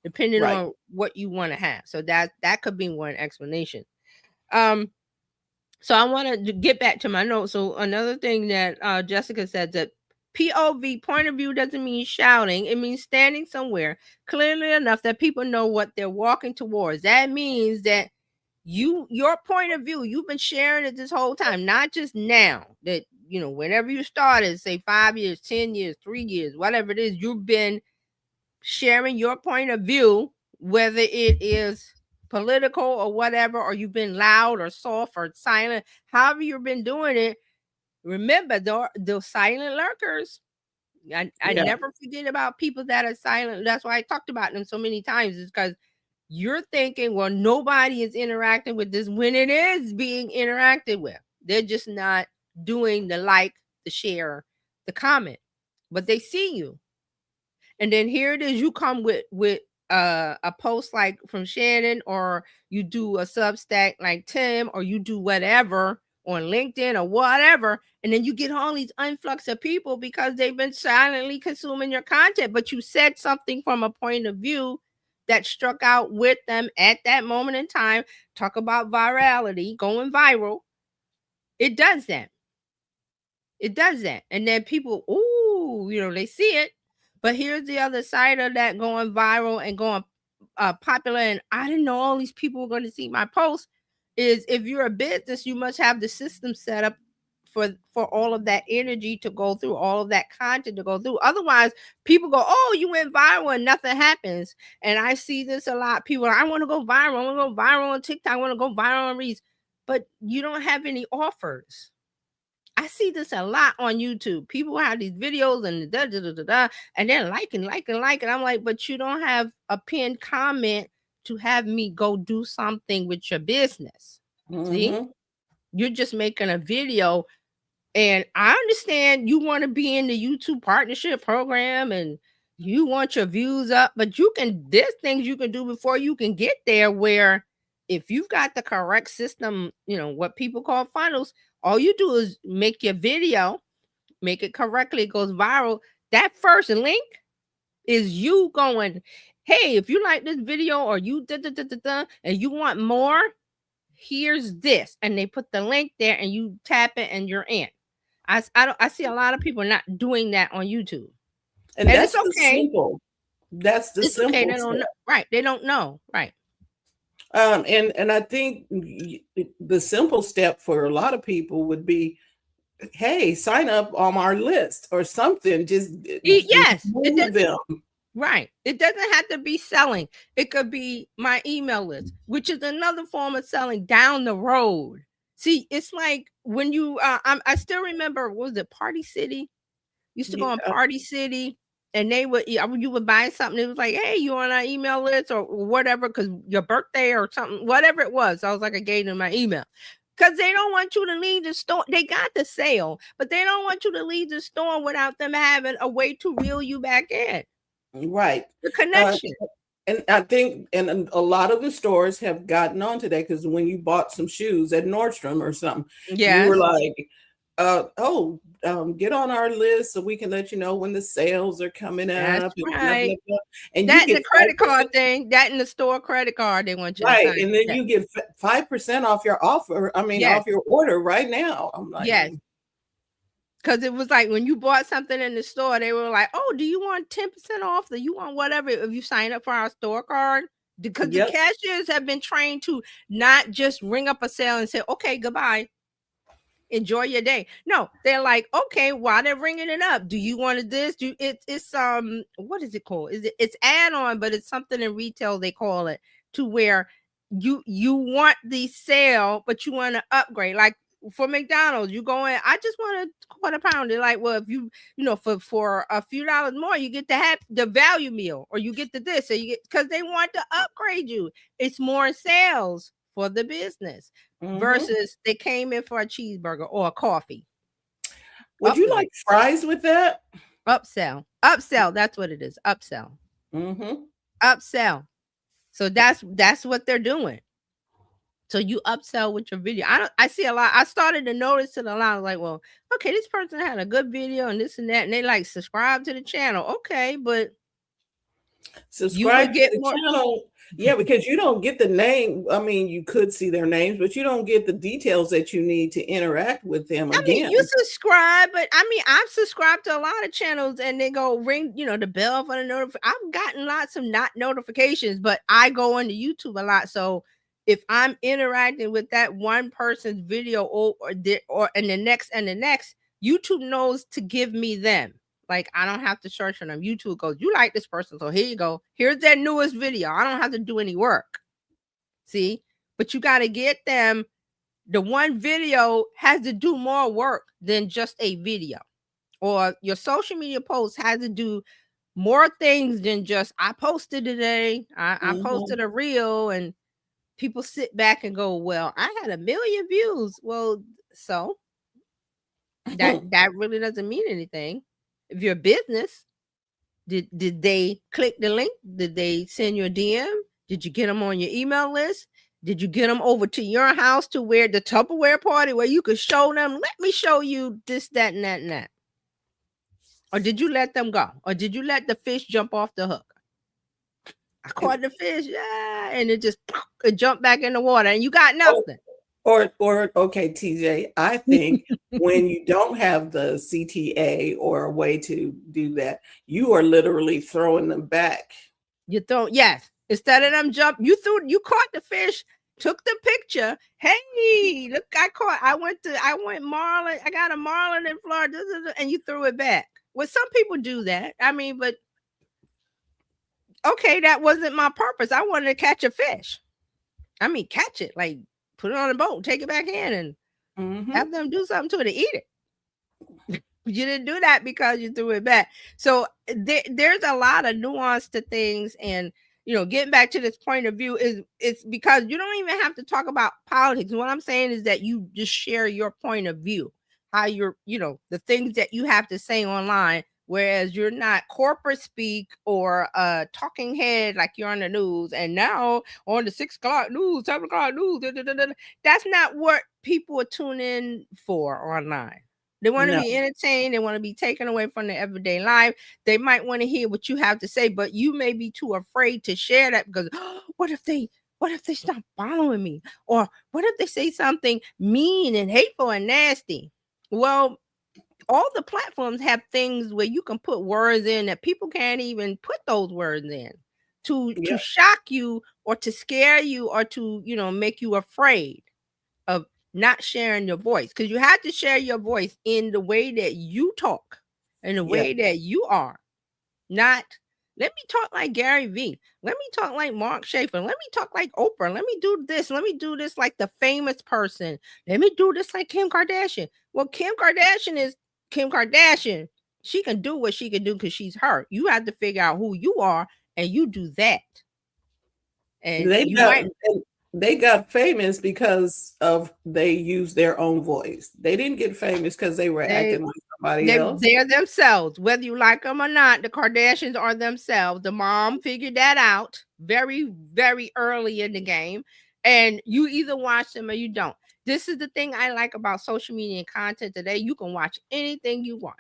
depending on what you want to have. So that could be one explanation. So I want to get back to my notes. So another thing that Jessica said, that POV, point of view, doesn't mean shouting. It means standing somewhere clearly enough that people know what they're walking towards. That means that your point of view, you've been sharing it this whole time, not just now. That, whenever you started, say 5 years, 10 years, 3 years, whatever it is, you've been sharing your point of view, whether it is political or whatever, or you've been loud or soft or silent, however you've been doing it. Remember, those silent lurkers. I never forget about people that are silent. That's why I talked about them so many times, is because you're thinking, well, nobody is interacting with this, when it is being interacted with. They're just not doing the like, the share, the comment, but they see you. And then here it is, you come with a post like from Shannon, or you do a Substack like Tim, or you do whatever on LinkedIn or whatever, and then you get all these influx of people because they've been silently consuming your content, but you said something from a point of view that struck out with them at that moment in time. Talk about virality, going viral. It does that. And then people, they see it. But here's the other side of that, going viral and going popular, and I didn't know all these people were going to see my post, is if you're a business, you must have the system set up for all of that energy to go through, all of that content to go through. Otherwise, people go, oh, you went viral and nothing happens. And I see this a lot. People, I want to go viral. I want to go viral on TikTok. I want to go viral on Reels. But you don't have any offers. I see this a lot on YouTube. People have these videos and and they're liking. I'm like, but you don't have a pinned comment to have me go do something with your business. See, you're just making a video, and I understand you want to be in the YouTube partnership program and you want your views up, but there's things you can do before you can get there, where if you've got the correct system, what people call funnels, all you do is make your video, make it correctly, it goes viral. That first link is you going, hey, if you like this video, or you and you want more, here's this. And they put the link there and you tap it and you're in. I see a lot of people not doing that on YouTube. And that's okay. That's the simple. Okay. They don't know. Right. They don't know. Right. And I think the simple step for a lot of people would be, hey, sign up on our list or something. Just move them. Right. It doesn't have to be selling. It could be my email list, which is another form of selling down the road. See, it's like when you, I still remember, what was it, Party City? Used to go on Party City, and they would, you would buy something. It was like, hey, you on our email list or whatever, because your birthday or something, whatever it was. I was like, I gave them my email. Because they don't want you to leave the store. They got the sale, but they don't want you to leave the store without them having a way to reel you back in. Right. The connection. And I think, and a lot of the stores have gotten on today, because when you bought some shoes at Nordstrom or something, you were like, get on our list so we can let you know when the sales are coming up. That's right. And that you get the credit card thing, that in the store credit card, they want you to sign. And then you get 5% off your offer. I mean, off your order right now. I'm like, yes. Because it was like when you bought something in the store, they were like, oh, do you want 10% off? Do you want whatever if you sign up for our store card? Because the cashiers have been trained to not just ring up a sale and say, okay, goodbye. Enjoy your day. No, they're like, okay, while they're ringing it up, do you want this? It's what is it called? It's add-on, but it's something in retail they call it, to where you want the sale, but you want to upgrade. Like for McDonald's, you go in, I just want a quarter pounder. Like, well, if you know, for a few dollars more, you get to have the value meal, or you get this, so you get, because they want to upgrade you. It's more sales for the business. Versus they came in for a cheeseburger or a coffee. Would you like fries with that? Upsell. That's what it is. Upsell. Upsell. So that's what they're doing. So you upsell with your video. I see a lot. I started to notice it a lot. I was like, well, okay, this person had a good video and this and that, and they like subscribe to the channel. Okay, but subscribe to the channel. Yeah, because you don't get the name. I mean, you could see their names, but you don't get the details that you need to interact with them again. I mean, you subscribe, but I mean, I've subscribed to a lot of channels and they go ring, the bell for the notification. I've gotten lots of not notifications, but I go into YouTube a lot. So if I'm interacting with that one person's video or and the next, YouTube knows to give me them. Like, I don't have to search on them. YouTube goes, you like this person, so here you go. Here's their newest video. I don't have to do any work. See? But you got to get them. The one video has to do more work than just a video. Or your social media post has to do more things than just, I posted today. I posted a reel, and people sit back and go, well, I had 1 million views. Well, so that really doesn't mean anything. If you're a business, did they click the link? Did they send you a DM? Did you get them on your email list? Did you get them over to your house to where the Tupperware party where you could show them, let me show you this, that, and that, and that? Or did you let them go? Or did you let the fish jump off the hook? I caught the fish, and it jumped back in the water, and you got nothing. Or okay, TJ, I think when you don't have the CTA or a way to do that, you are literally throwing them back. Yes. Instead of them you caught the fish, took the picture. Hey, look, I went marlin. I got a marlin in Florida, and you threw it back. Well, some people do that. I mean, but okay, that wasn't my purpose. I wanted to catch a fish. I mean, catch it, like put it on a boat, take it back in, and have them do something to it to eat it. You didn't do that because you threw it back. So there's a lot of nuance to things, and getting back to this point of view it's because you don't even have to talk about politics. What I'm saying is that you just share your point of view, how you're, the things that you have to say online, whereas you're not corporate speak or a talking head like you're on the news. And now on the 6 o'clock news, 7 o'clock news, that's not what people are tuning in for online. They want to be entertained. They want to be taken away from their everyday life. They might want to hear what you have to say, but you may be too afraid to share that because what if they stop following me? Or what if they say something mean and hateful and nasty? Well, all the platforms have things where you can put words in that people can't even put those words in to shock you or to scare you or to, make you afraid of not sharing your voice, because you have to share your voice in the way that you talk, in the way that you are. Not, let me talk like Gary Vee. Let me talk like Mark Schaefer. Let me talk like Oprah. Let me do this. Let me do this like the famous person. Let me do this like Kim Kardashian. Well, Kim Kardashian is Kim Kardashian, She can do what she can do because she's her. You have to figure out who you are, and you do that. And they got famous because of they used their own voice. They didn't get famous because they were acting like somebody else. They're themselves, whether you like them or not. The Kardashians are themselves. The mom figured that out very, very early in the game, and you either watch them or you don't. This is the thing I like about social media and content today. You can watch anything you want.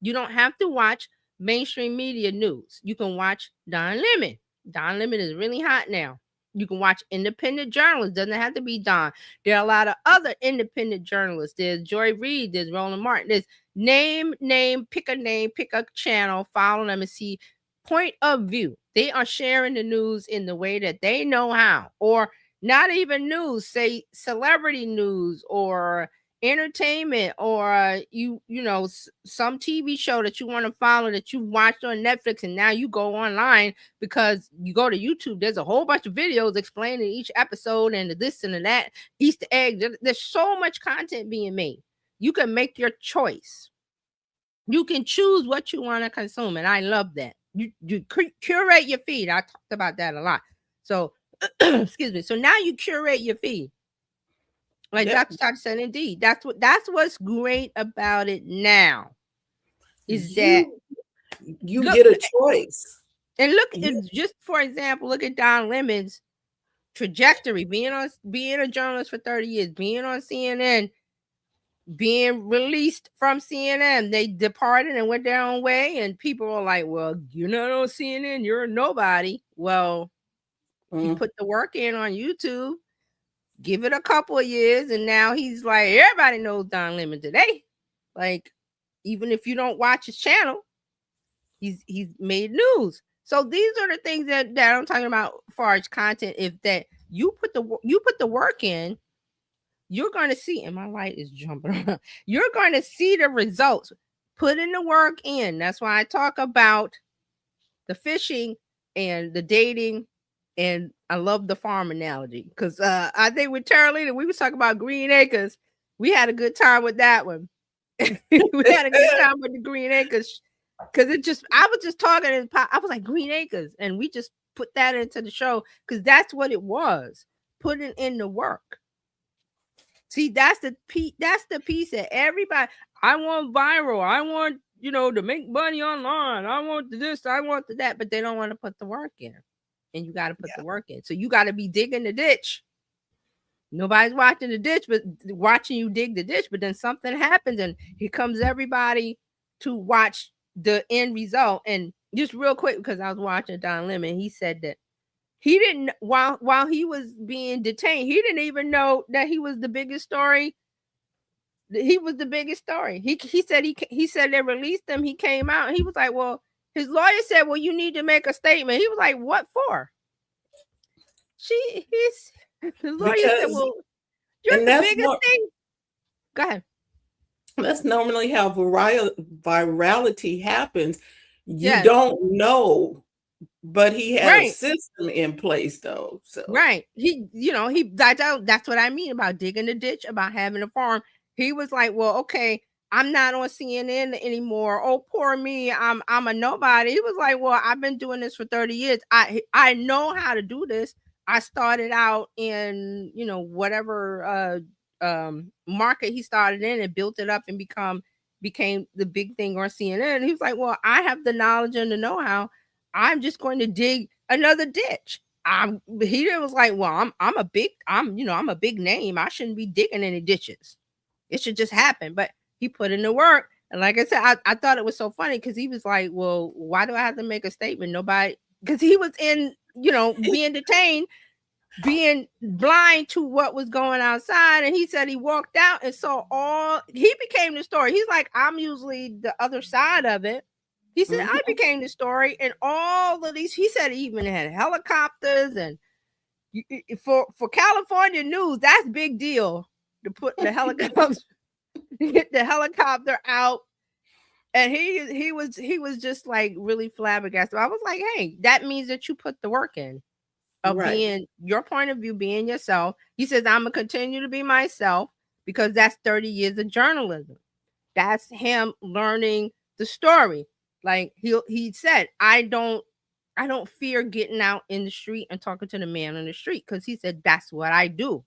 You don't have to watch mainstream media news. You can watch Don Lemon. Don Lemon is really hot now. You can watch independent journalists. Doesn't have to be Don. There are a lot of other independent journalists. There's Joy Reid. There's Roland Martin. There's name, pick a channel, follow them and see point of view. They are sharing the news in the way that they know how, or not even news, say celebrity news or entertainment, or some TV show that you want to follow that you watched on Netflix, and now you go online because you go to YouTube. There's a whole bunch of videos explaining each episode and this and that Easter egg. There's so much content being made. You can make your choice. You can choose what you want to consume, and I love that. You curate your feed. I talked about that a lot. So excuse me. So now you curate your feed. Like Dr. Todd said, indeed, that's what's great about it now. Is that you get a choice. And look, just for example, look at Don Lemon's trajectory, being a journalist for 30 years, being on CNN, being released from CNN. They departed and went their own way, and people were like, well, you're not on CNN, you're a nobody. Well, he put the work in on YouTube. Give it a couple of years, and now he's like, everybody knows Don Lemon today. Like, even if you don't watch his channel, he's made news. So these are the things that I'm talking about as far as content. If that you put the work in, you're going to see, and my light is jumping around. You're going to see the results. Putting the work in. That's why I talk about the fishing and the dating. And I love the farm analogy because I think with Carolina, we was talking about Green Acres. We had a good time with that one. We had a good time with the Green Acres because I was just talking and I was like Green Acres, and we just put that into the show because that's what it was, putting in the work. See, that's the piece that everybody. I want viral. I want to make money online. I want this. I want that, but they don't want to put the work in. And you got to put the work in. So you got to be digging the ditch. Nobody's watching the ditch, but watching you dig the ditch. But then something happens, and here comes everybody to watch the end result. And just real quick, because I was watching Don Lemon, he said that he didn't, while he was being detained, he didn't even know that he was the biggest story. He was the biggest story. He said they released him. He came out, and he was like, well. His lawyer said, well, you need to make a statement. He was like, what for? His lawyer said, well, you're the biggest thing. Go ahead. That's normally how virality happens. You don't know, but he had a system in place, though. So that's what I mean about digging the ditch, about having a farm. He was like, well, okay, I'm not on CNN anymore. Oh, poor me. I'm a nobody. He was like, well, I've been doing this for 30 years. I know how to do this. I started out in, whatever market he started in and built it up and became the big thing on CNN. And he was like, well, I have the knowledge and the know-how. I'm just going to dig another ditch. He was like, well, I'm a big name. I shouldn't be digging any ditches. It should just happen. But he put in the work. And like I said, I thought it was so funny because he was like, well, why do I have to make a statement? Nobody, because he was in, being detained, being blind to what was going outside. And he said he walked out and saw he became the story. He's like, I'm usually the other side of it. He said, I became the story. And all of these, he said he even had helicopters. And for California news, that's big deal to put the helicopters. Get the helicopter out, and he was just like really flabbergasted. I was like, hey, that means that you put the work in of being your point of view, being yourself. He says, I'm gonna continue to be myself because that's 30 years of journalism. That's him learning the story. Like he said, I don't fear getting out in the street and talking to the man on the street, because he said that's what I do.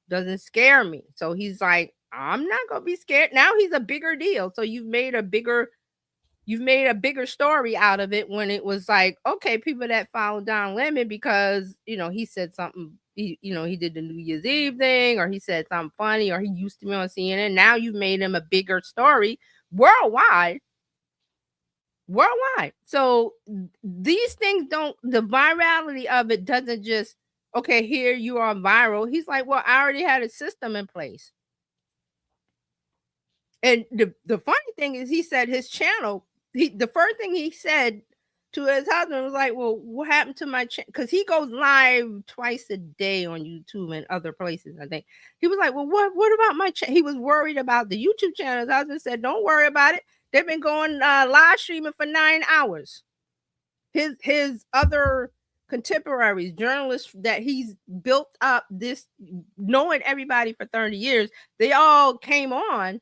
Doesn't scare me. So he's like, I'm not gonna be scared. Now he's a bigger deal. So you've made a bigger story out of it, when it was like, okay, people that follow Don Lemon because he said something, he did the New Year's Eve thing, or he said something funny, or he used to be on CNN. Now you've made him a bigger story worldwide. So these things the virality of it doesn't just, okay, here you are viral. He's like, well, I already had a system in place. And the funny thing is, he said his channel, the first thing he said to his husband was like, well, what happened to my channel? Because he goes live twice a day on YouTube and other places, I think. He was like, well, what about my channel? He was worried about the YouTube channel. His husband said, don't worry about it. They've been going live streaming for 9 hours. His other contemporaries, journalists that he's built up this, knowing everybody for 30 years, they all came on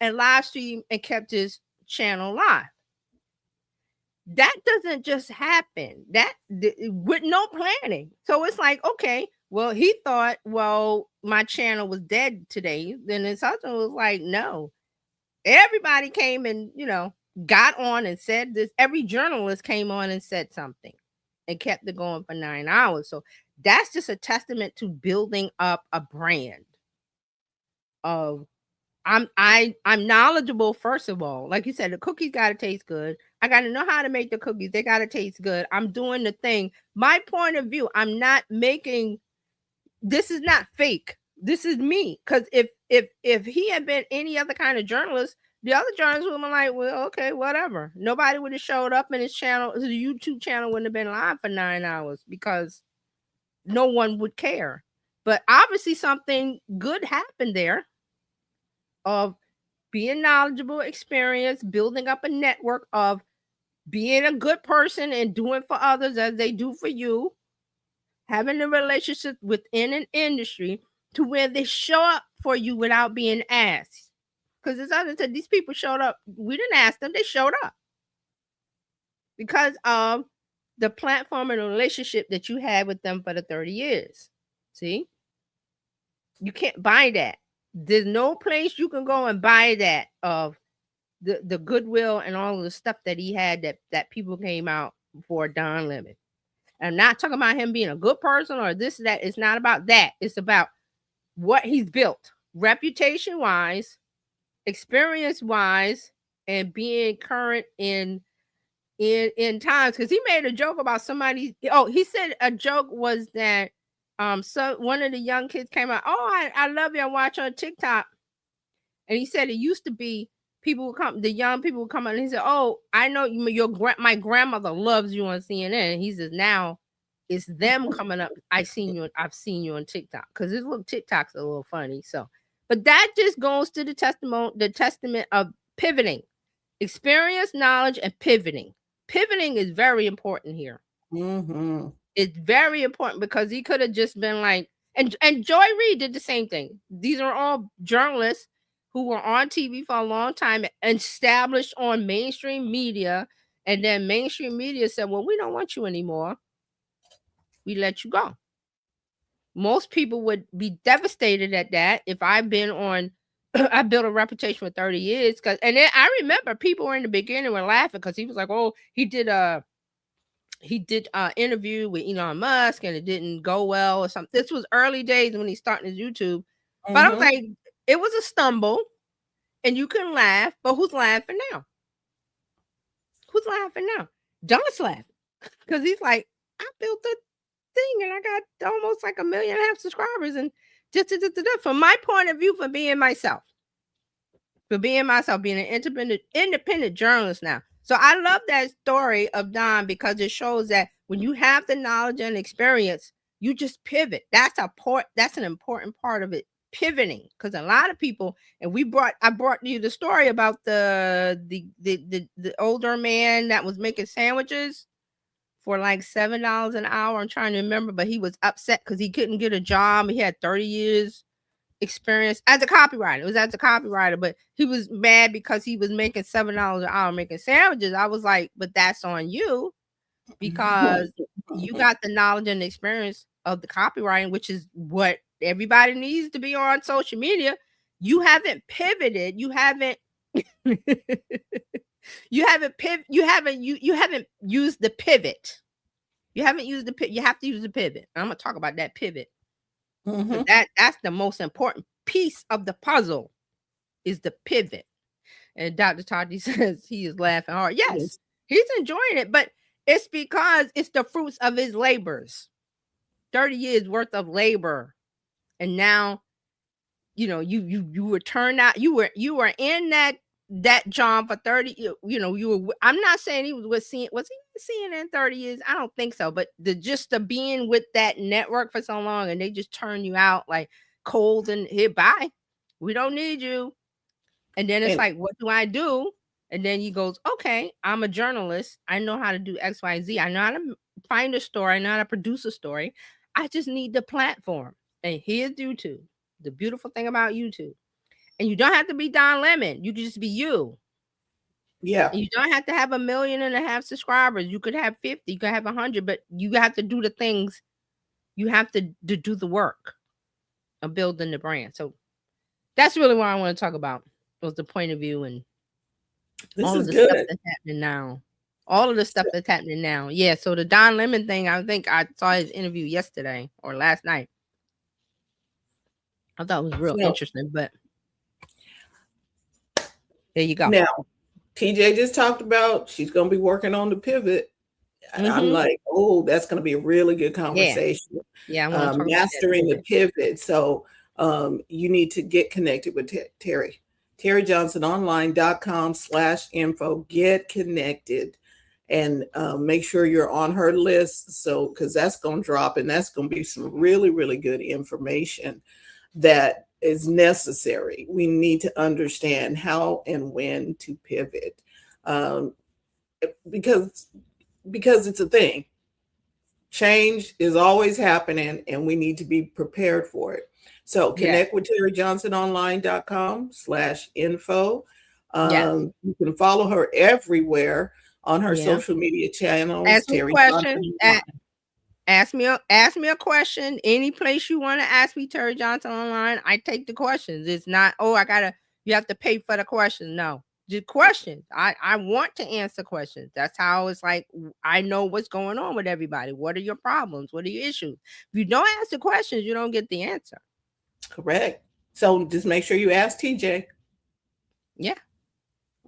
and live streamed and kept his channel live. That doesn't just happen. That with no planning. So it's like, okay, well, he thought, well, my channel was dead today. Then his husband was like, no. Everybody came and, got on and said this. Every journalist came on and said something and kept it going for 9 hours. So that's just a testament to building up a brand of, I'm knowledgeable, first of all. Like you said, the cookies got to taste good. I got to know how to make the cookies. They got to taste good. I'm doing the thing. My point of view, I'm not making, this is not fake. This is me. Because if he had been any other kind of journalist, the other journalists would have been like, well, okay, whatever. Nobody would have showed up in his channel. His YouTube channel wouldn't have been live for 9 hours because no one would care. But obviously something good happened there of being knowledgeable, experience, building up a network of being a good person and doing for others as they do for you, having a relationship within an industry to where they show up for you without being asked. Because as I said, these people showed up. We didn't ask them. They showed up because of the platform and the relationship that you had with them for the 30 years. See? You can't buy that. There's no place you can go and buy that of the goodwill and all of the stuff that he had that people came out for Don Lemon. I'm not talking about him being a good person or this, that. It's not about that. It's about what he's built, reputation-wise, experience-wise, and being current in times. Because he made a joke about somebody. Oh, he said a joke was that so one of the young kids came out, oh, I love you, I watch on TikTok. And he said it used to be people would come, the young people would come out, and he said, oh, I know my grandmother loves you on CNN. And he says now it's them coming up. I've seen you on TikTok, because TikTok's a little funny. So, but that just goes to the testament of pivoting, experience, knowledge, and pivoting. Pivoting is very important here. Mm-hmm. It's very important, because he could have just been like, and Joy Reid did the same thing. These are all journalists who were on TV for a long time, established on mainstream media, and then mainstream media said, well, we don't want you anymore. We let you go. Most people would be devastated at that. If I've been on, I built a reputation for 30 years. And then I remember people in the beginning were laughing because he was like, oh, he did an interview with Elon Musk and it didn't go well or something. This was early days when he started his YouTube. Mm-hmm. But I was like, it was a stumble and you can laugh, but who's laughing now? Who's laughing now? Don's laughing because he's like, I built a thing and I got almost like 1.5 million subscribers, and just from my point of view, for being myself, being an independent journalist now. So I love that story of Don, because it shows that when you have the knowledge and experience, you just pivot. That's an important part of it, pivoting. Because a lot of people, and I brought you the story about the older man that was making sandwiches for like $7 an hour. I'm trying to remember, but he was upset because he couldn't get a job. He had 30 years experience as a copywriter. It was as a copywriter, but he was mad because he was making $7 an hour making sandwiches. I was like, but that's on you because you got the knowledge and experience of the copywriting, which is what everybody needs to be on social media. You haven't pivoted. You haven't you haven't used the pivot. You haven't used the pivot. You have to use the pivot. I'm gonna talk about that pivot. Mhm. That's the most important piece of the puzzle is the pivot. And Dr. Tati says he is laughing hard. Yes, he's enjoying it, but it's because it's the fruits of his labors. 30 years worth of labor. And now, you know, you were turned out, you were in that job for 30, I'm not saying he was with CNN. Was he with CNN 30 years? I don't think so. But the being with that network for so long and they just turn you out like cold and here, bye. We don't need you. And then it's like, what do I do? And then he goes, okay, I'm a journalist. I know how to do X, Y, Z. I know how to find a story. I know how to produce a story. I just need the platform. And here's YouTube. The beautiful thing about YouTube. And you don't have to be Don Lemon. You can just be you. Yeah. And you don't have to have 1.5 million subscribers. You could have 50. You could have 100. But you have to do the things. You have to do the work of building the brand. So that's really what I want to talk about. Was the point of view and all of the stuff that's happening now. All of the stuff that's happening now. Yeah. So the Don Lemon thing, I think I saw his interview yesterday or last night. I thought it was real interesting, but there you go. Now, TJ just talked about she's going to be working on the pivot. And I'm like, oh, that's going to be a really good conversation. Yeah. Mastering the pivot. So you need to get connected with Terry. TerryJohnsonOnline.com/info. Get connected and make sure you're on her list. So, because that's going to drop and that's going to be some really, really good information that is necessary. We need to understand how and when to pivot because it's a thing. Change is always happening and we need to be prepared for it. So connect with TerryJohnsonOnline.com/info. You can follow her everywhere on her social media channels. Ask me a question. Any place you want to ask me, Terry Johnson Online, I take the questions. It's not, you have to pay for the question. No, just questions. I want to answer questions. That's how it's like, I know what's going on with everybody. What are your problems? What are your issues? If you don't ask the questions, you don't get the answer. Correct. So just make sure you ask TJ. Yeah.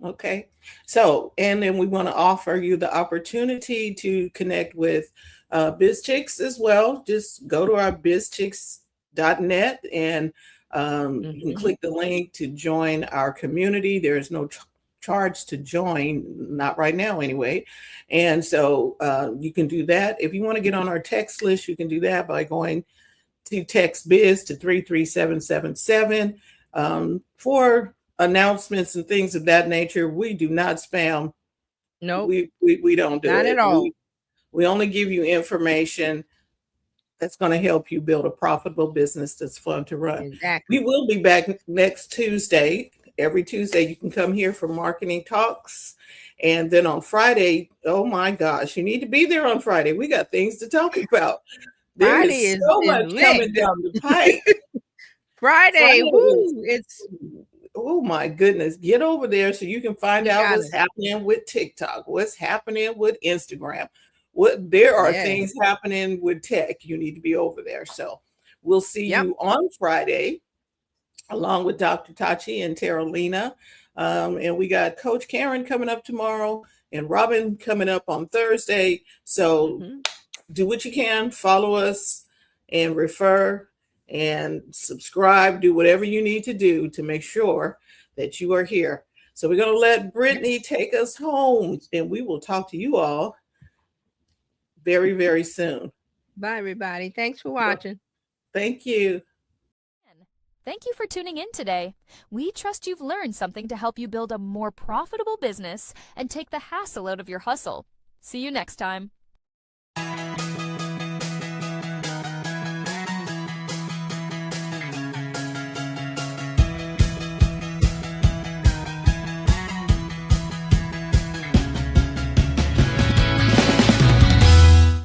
Okay. So, and then we want to offer you the opportunity to connect with Bizchicks as well. Just go to our bizchicks.net and you can click the link to join our community. There is no charge to join, not right now anyway. And so you can do that. If you want to get on our text list, you can do that by going to text biz to 33777 for announcements and things of that nature. We do not spam. No, we don't do not it at all. We only give you information that's going to help you build a profitable business that's fun to run. Exactly. We will be back next Tuesday. Every Tuesday you can come here for marketing talks. And then on Friday, oh my gosh, you need to be there on Friday. We got things to talk about. There is so much coming down the pipe. Friday, oh my goodness. Get over there so you can find out what's happening with TikTok, what's happening with Instagram. There are things happening with tech. You need to be over there. So we'll see you on Friday, along with Dr. Tachi and Terralina. And we got Coach Karen coming up tomorrow and Robin coming up on Thursday. So do what you can, follow us and refer and subscribe, do whatever you need to do to make sure that you are here. So we're going to let Brittany take us home and we will talk to you all very, very soon. Bye, everybody. Thanks for watching. Thank you. Thank you for tuning in today. We trust you've learned something to help you build a more profitable business and take the hassle out of your hustle. See you next time.